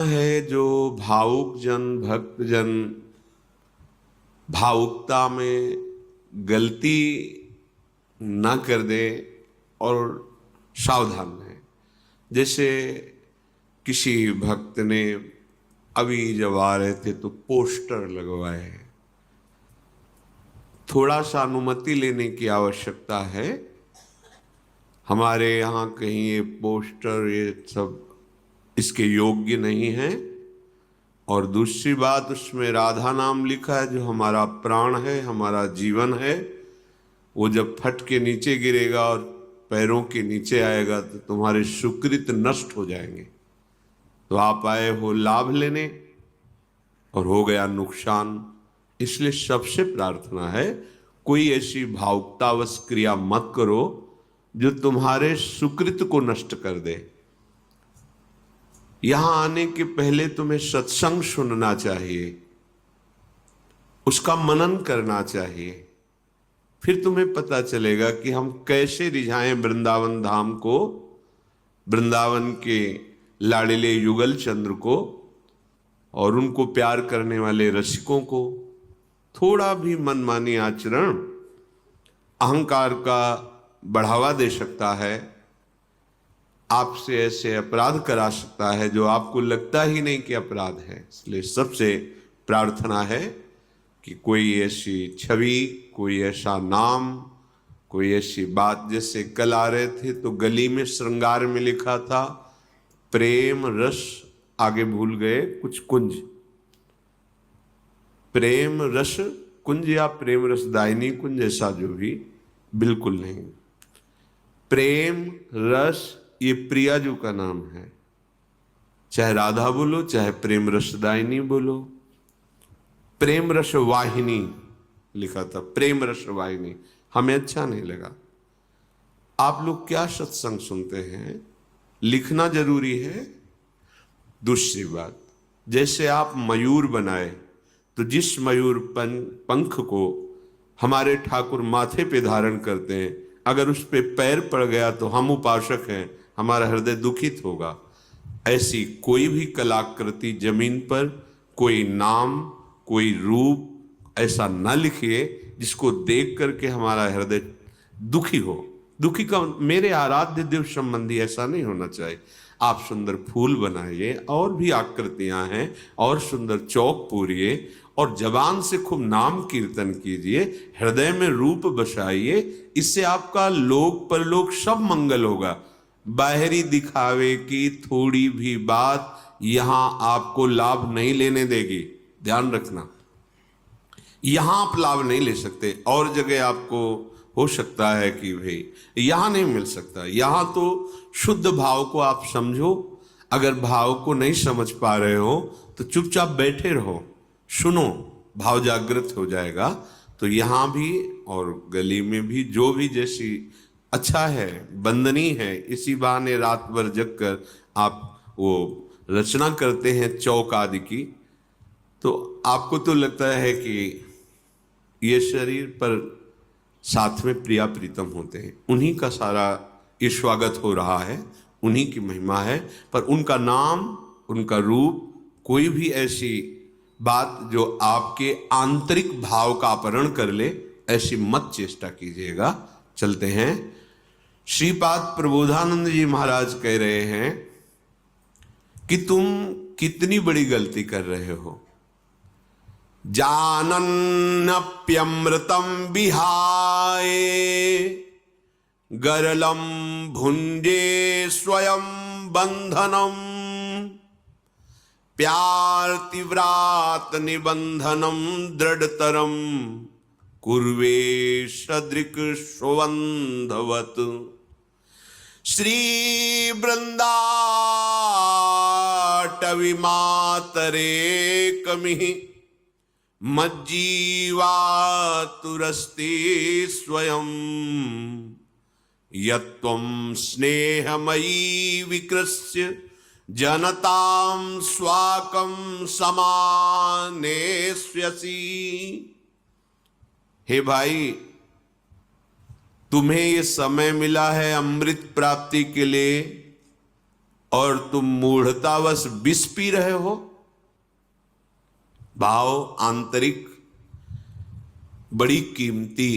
है जो भावुक जन भक्त जन भावुकता में गलती ना कर दे और सावधान है। जैसे किसी भक्त ने अभी जब आ रहे थे तो पोस्टर लगवाए हैं, थोड़ा सा अनुमति लेने की आवश्यकता है। हमारे यहाँ कहीं ये पोस्टर ये सब इसके योग्य नहीं है। और दूसरी बात, उसमें राधा नाम लिखा है जो हमारा प्राण है, हमारा जीवन है। वो जब फट के नीचे गिरेगा और पैरों के नीचे आएगा तो तुम्हारे सुकृत नष्ट हो जाएंगे। तो आप आए हो लाभ लेने और हो गया नुकसान। इसलिए सबसे प्रार्थना है, कोई ऐसी भावुकतावश क्रिया मत करो जो तुम्हारे सुकृत को नष्ट कर दे। यहां आने के पहले तुम्हें सत्संग सुनना चाहिए, उसका मनन करना चाहिए। फिर तुम्हें पता चलेगा कि हम कैसे रिझाएं वृंदावन धाम को, वृंदावन के लाड़िले युगल चंद्र को और उनको प्यार करने वाले रसिकों को। थोड़ा भी मनमानी आचरण अहंकार का बढ़ावा दे सकता है, आपसे ऐसे अपराध करा सकता है जो आपको लगता ही नहीं कि अपराध है। इसलिए सबसे प्रार्थना है कि कोई ऐसी छवि, कोई ऐसा नाम, कोई ऐसी बात। जैसे कल आ रहे थे तो गली में श्रृंगार में लिखा था प्रेम रस, आगे भूल गए कुछ कुंज, प्रेम रस कुंज या प्रेम रस दायनी कुंज, ऐसा जो भी, बिल्कुल नहीं। प्रेम रस ये प्रियाजू का नाम है, चाहे राधा बोलो चाहे प्रेम रसदायिनी बोलो। प्रेम रस वाहिनी लिखा था, प्रेम रस वाहिनी हमें अच्छा नहीं लगा। आप लोग क्या सत्संग सुनते हैं, लिखना जरूरी है। दूसरी बात, जैसे आप मयूर बनाए तो जिस मयूर पंख को हमारे ठाकुर माथे पे धारण करते हैं, अगर उस पे पैर पड़ गया तो हम उपासक हैं, हमारा हृदय दुखित होगा। ऐसी कोई भी कलाकृति जमीन पर, कोई नाम, कोई रूप ऐसा न लिखिए जिसको देख करके हमारा हृदय दुखी हो। दुखी का मेरे आराध्य देव संबंधी ऐसा नहीं होना चाहिए। आप सुंदर फूल बनाइए, और भी आकृतियां हैं, और सुंदर चौक पूरिए, और जबान से खूब नाम कीर्तन कीजिए, हृदय में रूप बसाइए। इससे आपका लोक परलोक सब मंगल होगा। बाहरी दिखावे की थोड़ी भी बात यहां आपको लाभ नहीं लेने देगी, ध्यान रखना। यहां आप लाभ नहीं ले सकते, और जगह आपको हो सकता है कि भाई यहां नहीं मिल सकता। यहां तो शुद्ध भाव को आप समझो। अगर भाव को नहीं समझ पा रहे हो तो चुपचाप बैठे रहो, सुनो, भाव जागृत हो जाएगा। तो यहां भी और गली में भी जो भी जैसी अच्छा है, बंदनी है। इसी बहाने रात भर जग कर आप वो रचना करते हैं चौक आदि की, तो आपको तो लगता है कि ये शरीर पर साथ में प्रिया प्रीतम होते हैं, उन्हीं का सारा ये स्वागत हो रहा है, उन्हीं की महिमा है। पर उनका नाम, उनका रूप, कोई भी ऐसी बात जो आपके आंतरिक भाव का अपहरण कर ले, ऐसी मत चेष्टा कीजिएगा। चलते हैं। श्रीपाद प्रबोधानंद जी महाराज कह रहे हैं कि तुम कितनी बड़ी गलती कर रहे हो। जानन्नप्यमृतं विहाय गरलं भुंजे स्वयं बंधनम, प्यार्तिव्रात निबंधनम दृढ़तरम कुर्वे सदृक् स्वबंधवत। श्री वृंदाटवी मातरे कमिः मज्जीवातुरस्ते स्वयं, यत्त्वं स्नेहमयी विकृष्य जनतां स्वाकं समानेष्यसि। हे भाई, तुम्हें ये समय मिला है अमृत प्राप्ति के लिए, और तुम मूढ़तावश विष पी रहे हो। भाव आंतरिक बड़ी कीमती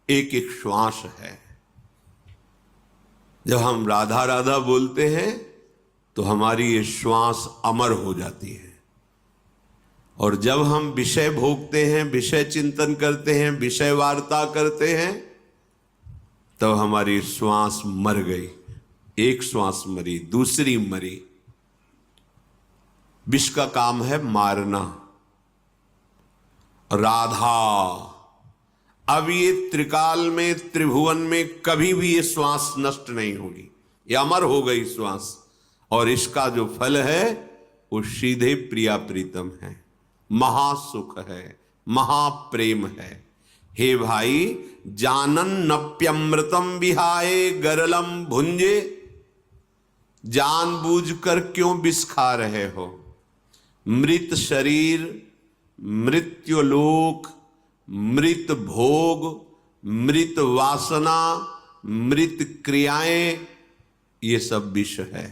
एक एक श्वास है। जब हम राधा राधा बोलते हैं तो हमारी ये श्वास अमर हो जाती है, और जब हम विषय भोगते हैं, विषय चिंतन करते हैं, विषय वार्ता करते हैं, तब हमारी श्वास मर गई। एक श्वास मरी, दूसरी मरी। विष का काम है मारना। राधा, अब ये त्रिकाल में, त्रिभुवन में कभी भी ये श्वास नष्ट नहीं होगी, ये अमर हो गई श्वास। और इसका जो फल है वो सीधे प्रिया प्रीतम है, महासुख है, महाप्रेम है। हे भाई, जानन नप्यमृतम विहाय गरलम भुंजे, जानबूझकर क्यों विष खा रहे हो? मृत शरीर, मृत्युलोक, मृत भोग, मृत वासना, मृत क्रियाएं, ये सब विष है।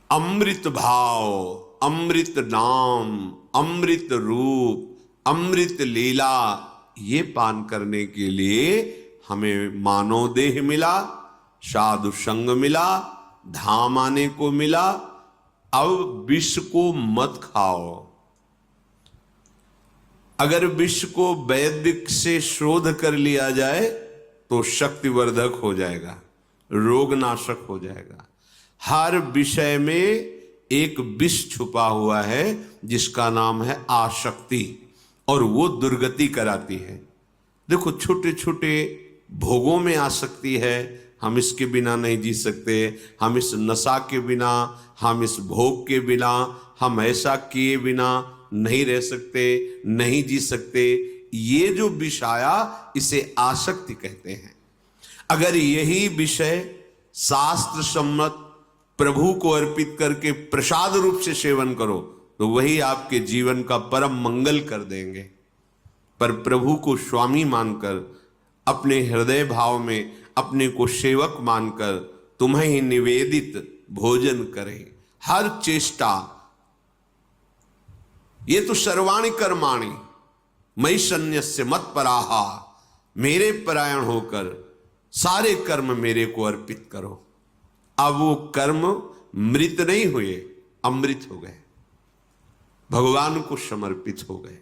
अमृत भाव, अमृत नाम, अमृत रूप, अमृत लीला, ये पान करने के लिए हमें मानव देह मिला, साधु संग मिला, धाम आने को मिला। अब विष को मत खाओ। अगर विष को वैदिक से शोध कर लिया जाए तो शक्तिवर्धक हो जाएगा, रोगनाशक हो जाएगा। हर विषय में एक विष छुपा हुआ है जिसका नाम है आसक्ति, और वो दुर्गति कराती है। देखो, छोटे छोटे भोगों में आसक्ति है, हम इसके बिना नहीं जी सकते, हम इस नशा के बिना, हम इस भोग के बिना, हम ऐसा किए बिना नहीं रह सकते, नहीं जी सकते। ये जो विषाया, इसे आसक्ति कहते हैं। अगर यही विषय शास्त्र सम्मत प्रभु को अर्पित करके प्रसाद रूप से सेवन करो तो वही आपके जीवन का परम मंगल कर देंगे। पर प्रभु को स्वामी मानकर, अपने हृदय भाव में अपने को सेवक मानकर तुम्हें ही निवेदित भोजन करें। हर चेष्टा, ये तो सर्वाणि कर्माणि मयि सन्न्यस्य मत्पराहा, मेरे परायण होकर सारे कर्म मेरे को अर्पित करो। अब वो कर्म मृत नहीं हुए, अमृत हो गए, भगवान को समर्पित हो गए।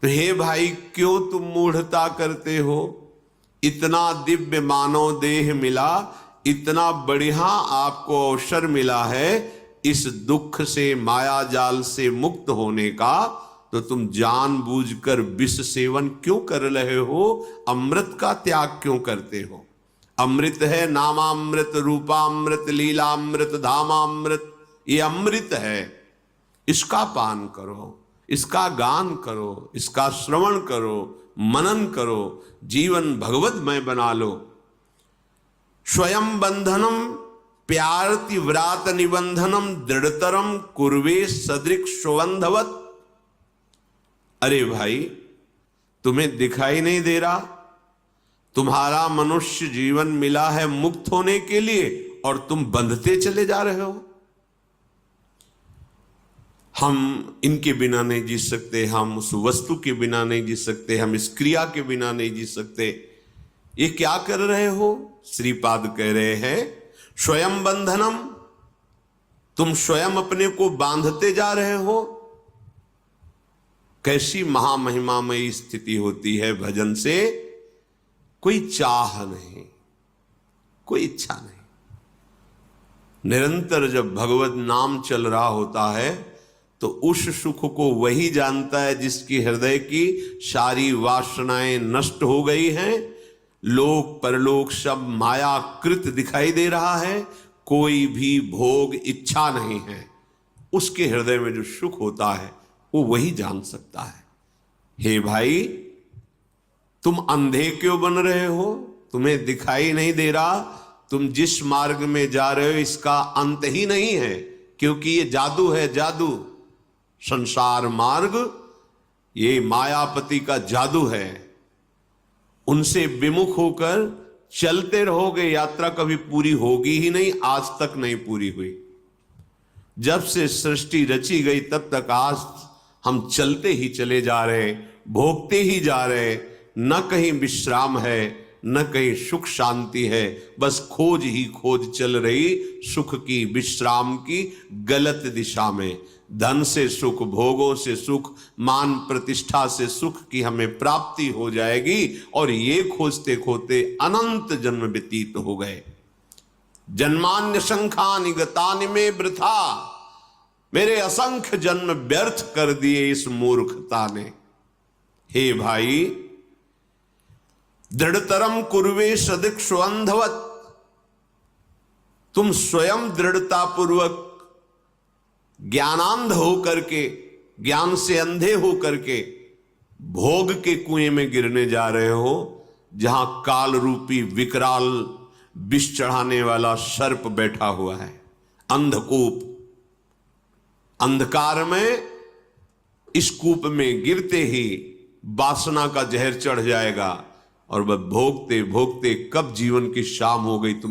तो हे भाई, क्यों तुम मूढ़ता करते हो? इतना दिव्य मानव देह मिला, इतना बढ़िया आपको अवसर मिला है इस दुख से, माया जाल से मुक्त होने का, तो तुम जानबूझकर विष सेवन क्यों कर रहे हो? अमृत का त्याग क्यों करते हो? अमृत है नामामृत, रूपामृत, लीलामृत, धामामृत, ये अमृत है। इसका पान करो, इसका गान करो, इसका श्रवण करो, मनन करो, जीवन भगवतमय बना लो। स्वयं बंधनम प्यारति व्रात निबंधनम दृढ़तरम कुर्वे सदृक् स्वबंधवत। अरे भाई, तुम्हें दिखाई नहीं दे रहा? तुम्हारा मनुष्य जीवन मिला है मुक्त होने के लिए, और तुम बंधते चले जा रहे हो। हम इनके बिना नहीं जी सकते, हम उस वस्तु के बिना नहीं जी सकते, हम इस क्रिया के बिना नहीं जी सकते। ये क्या कर रहे हो? श्रीपाद कह रहे हैं स्वयं बंधनम, तुम स्वयं अपने को बांधते जा रहे हो। कैसी महामहिमामयी स्थिति होती है भजन से। कोई चाह नहीं, कोई इच्छा नहीं। निरंतर जब भगवत नाम चल रहा होता है तो उस सुख को वही जानता है जिसकी हृदय की सारी वासनाएं नष्ट हो गई हैं। लोक परलोक सब मायाकृत दिखाई दे रहा है, कोई भी भोग इच्छा नहीं है। उसके हृदय में जो सुख होता है वो वही जान सकता है। हे भाई, तुम अंधे क्यों बन रहे हो? तुम्हें दिखाई नहीं दे रहा? तुम जिस मार्ग में जा रहे हो इसका अंत ही नहीं है, क्योंकि ये जादू है, जादू। संसार मार्ग ये मायापति का जादू है। उनसे विमुख होकर चलते रहोगे यात्रा कभी पूरी होगी ही नहीं, आज तक नहीं पूरी हुई। जब से सृष्टि रची गई तब तक आज हम चलते ही चले जा रहे, भोगते ही जा रहे, न कहीं विश्राम है न कहीं सुख शांति है, बस खोज ही खोज चल रही सुख की, विश्राम की, गलत दिशा में। धन से सुख, भोगों से सुख, मान प्रतिष्ठा से सुख की हमें प्राप्ति हो जाएगी, और ये खोजते खोजते अनंत जन्म व्यतीत हो गए। जन्मान्य शंखानि गतानि में वृथा, मेरे असंख्य जन्म व्यर्थ कर दिए इस मूर्खता ने। हे भाई, दृढ़तरम कुर्वे सदिक्षु अंधवत, तुम स्वयं दृढ़ता पूर्वक ज्ञानांध होकर के, ज्ञान से अंधे होकर के भोग के कुएं में गिरने जा रहे हो, जहां काल रूपी विकराल विष चढ़ाने वाला सर्प बैठा हुआ है। अंधकूप, अंधकार में इस कूप में गिरते ही वासना का जहर चढ़ जाएगा, और वह भोगते भोगते कब जीवन की शाम हो गई तुम